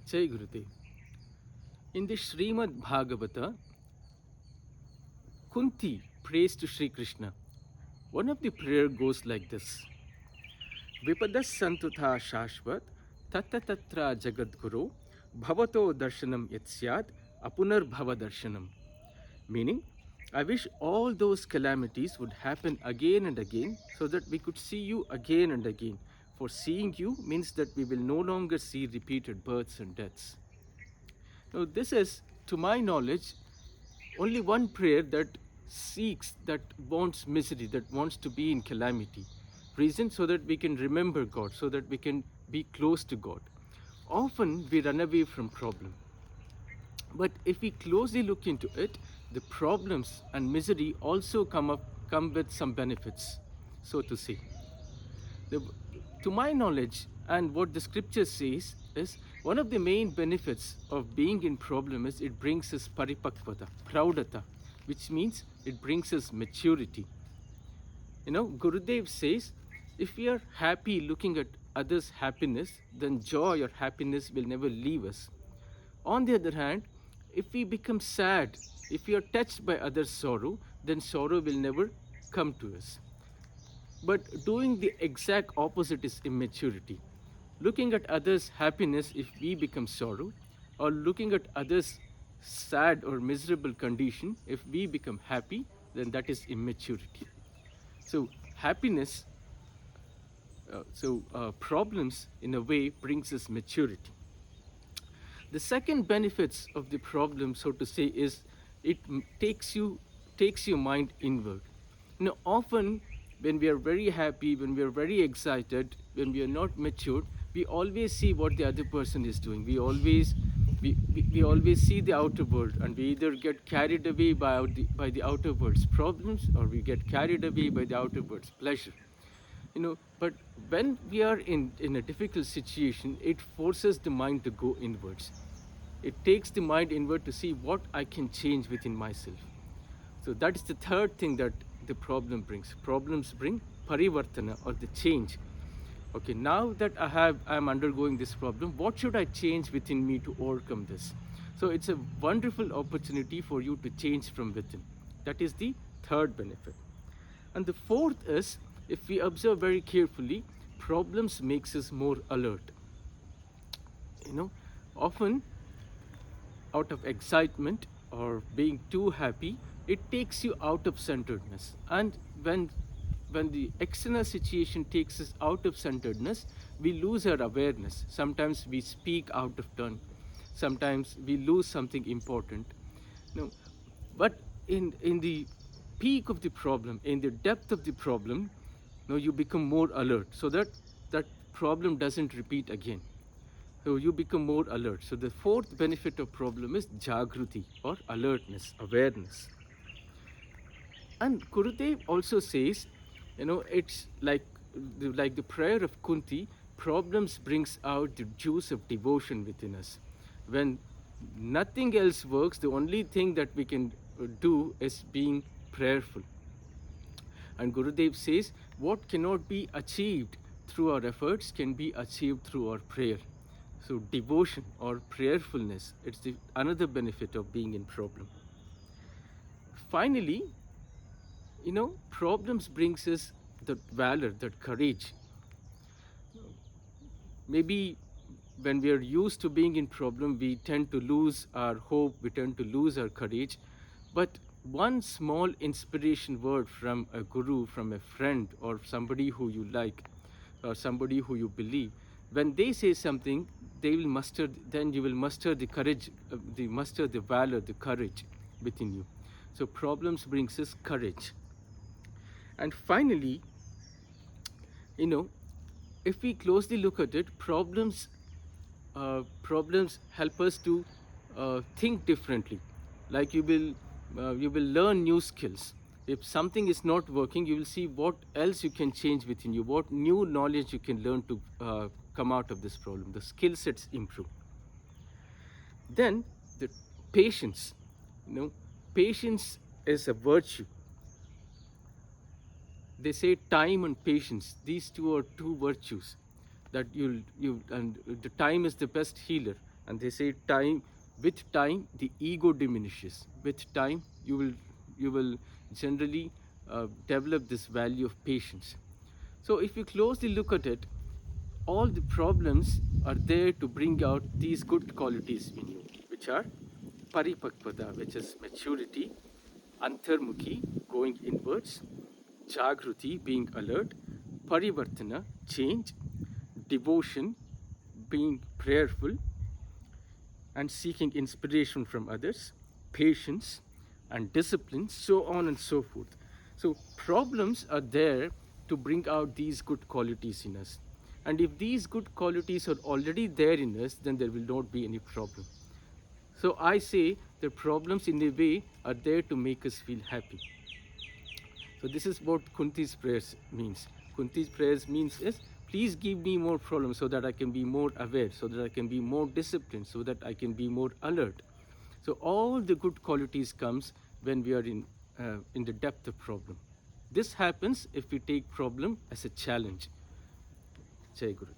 Jai Gurudev. In the Srimad Bhagavata, Kunti prays to Sri Krishna. One of the prayer goes like this: Vipadas santutha shashvat tatta tatra jagadguru bhavato darshanam yatsyad apunar bhava darshanam. Meaning, I wish all those calamities would happen again and again so that we could see you again and again. For seeing you means that we will no longer see repeated births and deaths. Now, this is, to my knowledge, only one prayer that seeks, that wants misery, that wants to be in calamity. Reason so that we can remember God, so that we can be close to God. Often we run away from problem. But if we closely look into it, the problems and misery also come with some benefits, so to say. The, to my knowledge, and what the scripture says is, one of the main benefits of being in problem is it brings us paripakvata, praudata, which means it brings us maturity. Gurudev says, if we are happy looking at others' happiness, then joy or happiness will never leave us. On the other hand, if we become sad, if we are touched by others' sorrow, then sorrow will never come to us. But doing the exact opposite is immaturity. Looking at others' happiness if we become sorrow, or looking at others' sad or miserable condition if we become happy, then that is immaturity. So happiness, problems in a way brings us maturity. The second benefits of the problem, so to say, is it takes your mind inward. Often when we are very happy, when we are very excited, when we are not matured, we always see what the other person is doing. We always see the outer world, and we either get carried away by the outer world's problems, or we get carried away by the outer world's pleasure. But when we are in a difficult situation, it forces the mind to go inwards. It takes the mind inward to see what I can change within myself. So that is the third thing that the problem brings. Problems bring parivartana, or the change. Okay, now that I'm undergoing this problem, what should I change within me to overcome this? So it's a wonderful opportunity for you to change from within. That is the third benefit. And the fourth is, if we observe very carefully, problems makes us more alert. Often out of excitement or being too happy, it takes you out of centeredness. And when the external situation takes us out of centeredness, we lose our awareness. Sometimes we speak out of turn. Sometimes we lose something important. No, but in the peak of the problem, in the depth of the problem, you become more alert, so that that problem doesn't repeat again. So you become more alert. So the fourth benefit of problem is jagruti, or alertness, awareness. And Gurudev also says, it's like the prayer of Kunti, problems brings out the juice of devotion within us. When nothing else works, the only thing that we can do is being prayerful. And Gurudev says, what cannot be achieved through our efforts can be achieved through our prayer. So devotion or prayerfulness, it's another benefit of being in problem. Finally, problems brings us that valor, that courage. Maybe when we are used to being in problem, we tend to lose our hope, we tend to lose our courage. But one small inspiration word from a guru, from a friend, or somebody who you like, or somebody who you believe, when they say something, then you will muster the courage, muster the valor, the courage within you. So problems brings us courage. And finally, if we closely look at it, problems help us to think differently. Like you will learn new skills. If something is not working, you will see what else you can change within you, what new knowledge you can learn to come out of this problem. The skill sets improve. Then the patience. Patience is a virtue. They say time and patience, these two are two virtues that and the time is the best healer. And they say with time the ego diminishes. With time you will generally develop this value of patience. So if you closely look at it, all the problems are there to bring out these good qualities in you, which are paripakvata, which is maturity, antarmukhi, going inwards, jagruti, being alert, parivartana, change, devotion, being prayerful and seeking inspiration from others, patience and discipline, so on and so forth. So, problems are there to bring out these good qualities in us. And if these good qualities are already there in us, then there will not be any problem. So, I say the problems in a way are there to make us feel happy. So this is what Kunti's prayers means. Kunti's prayers means is, please give me more problems so that I can be more aware, so that I can be more disciplined, so that I can be more alert. So all the good qualities comes when we are in the depth of problem. This happens if we take problem as a challenge. Jai Guru.